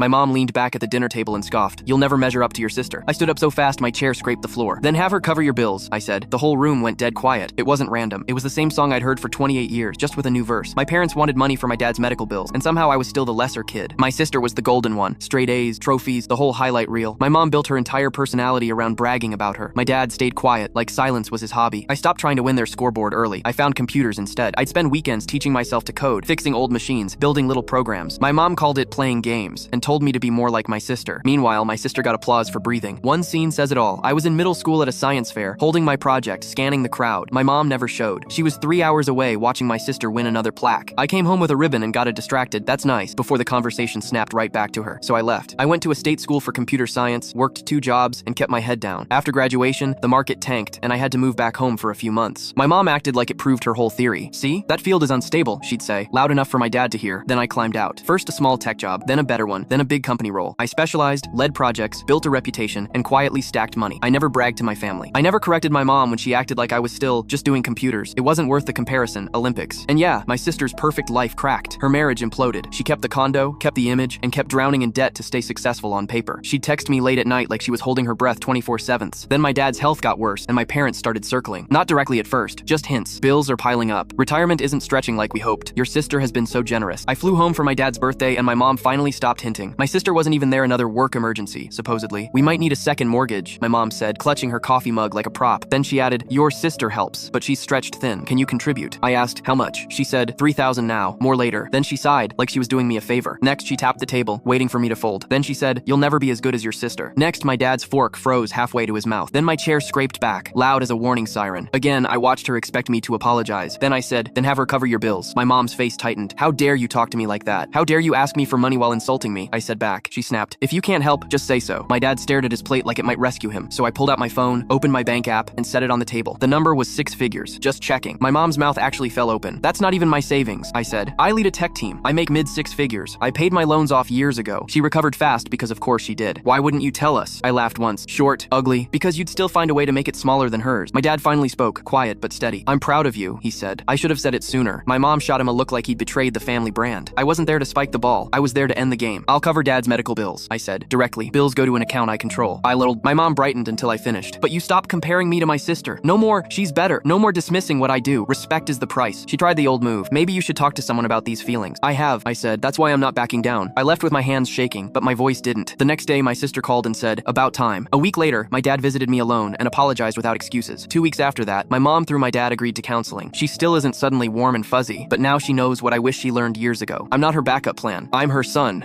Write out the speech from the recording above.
My mom leaned back at the dinner table and scoffed. You'll never measure up to your sister. I stood up so fast my chair scraped the floor. Then have her cover your bills, I said. The whole room went dead quiet. It wasn't random. It was the same song I'd heard for 28 years, just with a new verse. My parents wanted money for my dad's medical bills, and somehow I was still the lesser kid. My sister was the golden one. Straight A's, trophies, the whole highlight reel. My mom built her entire personality around bragging about her. My dad stayed quiet, like silence was his hobby. I stopped trying to win their scoreboard early. I found computers instead. I'd spend weekends teaching myself to code, fixing old machines, building little programs. My mom called it playing games, and told me to be more like my sister. Meanwhile, my sister got applause for breathing. One scene says it all. I was in middle school at a science fair, holding my project, scanning the crowd. My mom never showed. She was 3 hours away watching my sister win another plaque. I came home with a ribbon and got a distracted, "That's nice," before the conversation snapped right back to her. So I left. I went to a state school for computer science, worked 2 jobs, and kept my head down. After graduation, the market tanked, and I had to move back home for a few months. My mom acted like it proved her whole theory. "See? That field is unstable," she'd say, loud enough for my dad to hear. Then I climbed out. First a small tech job, then a better one, then a big company role. I specialized, led projects, built a reputation, and quietly stacked money. I never bragged to my family. I never corrected my mom when she acted like I was still just doing computers. It wasn't worth the comparison. Olympics. And yeah, my sister's perfect life cracked. Her marriage imploded. She kept the condo, kept the image, and kept drowning in debt to stay successful on paper. She'd text me late at night like she was holding her breath 24/7. Then my dad's health got worse, and my parents started circling. Not directly at first, just hints. Bills are piling up. Retirement isn't stretching like we hoped. Your sister has been so generous. I flew home for my dad's birthday, and my mom finally stopped hinting. My sister wasn't even there. Another work emergency, supposedly. We might need a second mortgage, my mom said, clutching her coffee mug like a prop. Then she added, "Your sister helps, but she's stretched thin. Can you contribute?" I asked, "How much?" She said, $3,000 now, more later. Then she sighed, like she was doing me a favor. Next, she tapped the table, waiting for me to fold. Then she said, "You'll never be as good as your sister." Next, my dad's fork froze halfway to his mouth. Then my chair scraped back, loud as a warning siren. Again, I watched her expect me to apologize. Then I said, "Then have her cover your bills." My mom's face tightened. "How dare you talk to me like that? How dare you ask me for money while insulting me?" I said back. She snapped, "If you can't help, just say so." My dad stared at his plate like it might rescue him. So I pulled out my phone, opened my bank app, and set it on the table. The number was 6 figures. Just checking. My mom's mouth actually fell open. "That's not even my savings," I said. "I lead a tech team. I make mid-6 figures. I paid my loans off years ago." She recovered fast because of course she did. "Why wouldn't you tell us?" I laughed once. "Short, ugly, because you'd still find a way to make it smaller than hers." My dad finally spoke, quiet but steady. "I'm proud of you," he said. "I should have said it sooner." My mom shot him a look like he'd betrayed the family brand. "I wasn't there to spike the ball. I was there to end the game. I'll cover dad's medical bills," I said, directly. "Bills go to an account I control." My mom brightened until I finished. "But you stop comparing me to my sister. No more, she's better. No more dismissing what I do. Respect is the price." She tried the old move. "Maybe you should talk to someone about these feelings." "I have," I said. "That's why I'm not backing down." I left with my hands shaking, but my voice didn't. The next day, my sister called and said, "About time." A week later, my dad visited me alone and apologized without excuses. 2 weeks after that, my mom through my dad agreed to counseling. She still isn't suddenly warm and fuzzy, but now she knows what I wish she learned years ago. I'm not her backup plan. I'm her son.